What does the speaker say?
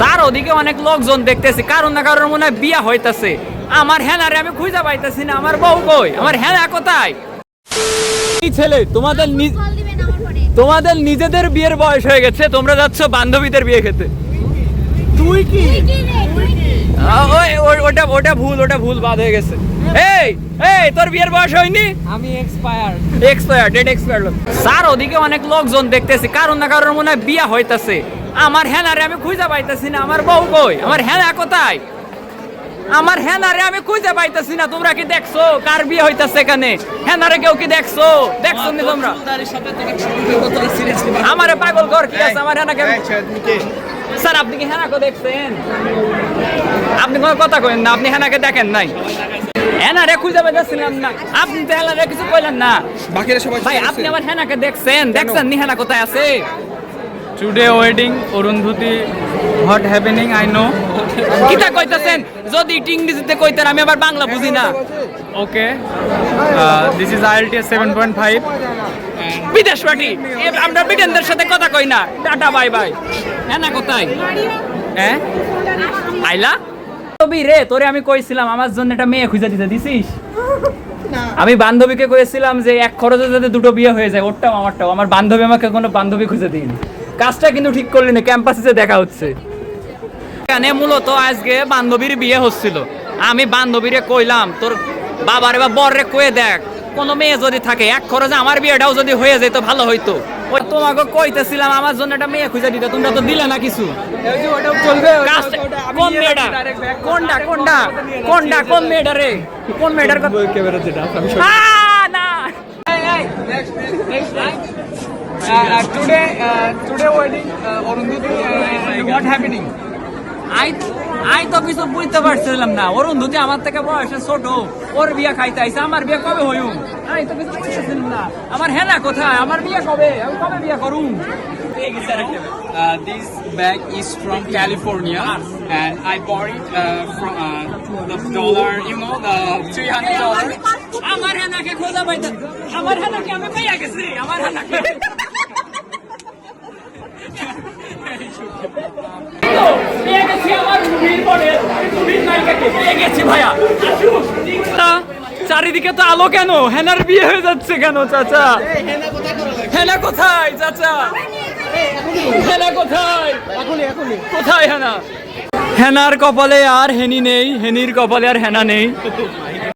Sir ওদিকে অনেক লোকজন দেখতেছি, কারণ না কারণ মনে হয় বিয়া হইতাছে। আমার হেনারে আমি খুঁজে পাইতেছি না, আমার বউ কই, আমার হেনা কোথায়? এই ছেলে তোমাদের নিজেদের বিয়ের বয়স হয়ে গেছে, তোমরা যাচ্ছ বান্ধবীদের বিয়ে খেতে। তুই কি ওটা ভুল বাদ হয়ে গেছে। এই এই তোর বিয়ের বয়স হয়নি? আমি এক্সপায়ার ডেট এক্সপায়ার। স্যার ওদিকে অনেক লোকজন দেখতেছি, কারণ না কারণ মনে হয় বিয়া হইতাছে। আমার হেনারে আমি খুঁজে পাইতেছি না, আমার বউ কই, আমার হেনা কোথায়? আমার হেনারে আমি খুঁজে পাইতেছি না। তোমরা কি দেখছো কার বিয়ে হইতাছে এখানে? হেনারে কেউ কি দেখছো? দেখছো নি তোমরা? আমারে পাগল কর কি আছে? আমার হেনাকে স্যার আপনি কি হেনাকে দেখছেন? আপনি কোনো কথা কইেন না, আপনি হেনাকে দেখেন নাই। হেনারে খুঁজে পাইতেছিলাম না, আপনি তো হেনারে কিছু কইলেন না। বাকিরা সবাই ভাই আপনি আমার হেনাকে দেখছেন নি? হেনা কোথায় আছে? Today wedding Arundhati hot happening I know. কিটা কইতাছেন? যদি ইংরেজিতে কইতেন, আমি আবার বাংলা বুঝি না। ওকে দিস ইজ IELTS 7.5 বিদেশ পার্টি, আমরা ব্রিটেনদের সাথে কথা কই না। Tata bye bye. হেনা কোথায়? হ্যাঁ আইলা তবে রে, তোরে আমি কইছিলাম আমার জন্য একটা মেয়ে খুঁজে দিতে দিছিস? আমি বান্ধবীকে কইছিলাম যে এক খরচে যাতে দুটো বিয়ে হয়ে যায়, ওরটাও আমারটাও। আমার বান্ধবী আমাকে কোনো বান্ধবী খুঁজে দিন। কাজটা কিন্তু ঠিক করলি না, ক্যাম্পাসে দেখা হচ্ছে। এখানে মূলত আজকে বান্ধবীর বিয়ে হচ্ছিল। আমি বান্ধবীরে কইলাম তোর বাবারে বা বররে কয়ে দেখ, কোনো মেয়ে যদি থাকে এক খরচে আমার বিয়েটাও যদি হয়ে যেত ভালো হইতো। ওই তোমাকে কইতেছিলাম আমার জন্য একটা মেয়ে খুঁজে দিতে, তোমরা তো দিলে না কিছু। কোন মেয়েটা? কোন মেয়েটা রে? কোন মেয়েটার কথা? না today wedding Arundhati what happening. I তো কিছু বুঝতে পারছিলাম না। অরুন্ধতী আমার থেকে বয়সে ছোট, ওর বিয়ে খাইতে আইছে। আমার বিয়ে কবে হইউ? আই তো কিছু বুঝতেছিলাম না। আমার হেনা কোথায়? আমার বিয়ে কবে? আমি কবে বিয়ে করুম? This bag is from California and I bought it from the dollar, you know, the $300. আমার হেনাকে খোঁজা পাইতে, আমার হেনাকে আমি পাইয়া গেছি। আমার হেনাকে চারিদিকে তো আলো কেন? হেনার বিয়ে হয়ে যাচ্ছে কেন চাচা? হেনা কোথায় চাচা? হেনা কোথায়? কোথায় হেনা? হেনার কপালে আর হেনি নেই, হেনির কপালে আর হেনা নেই।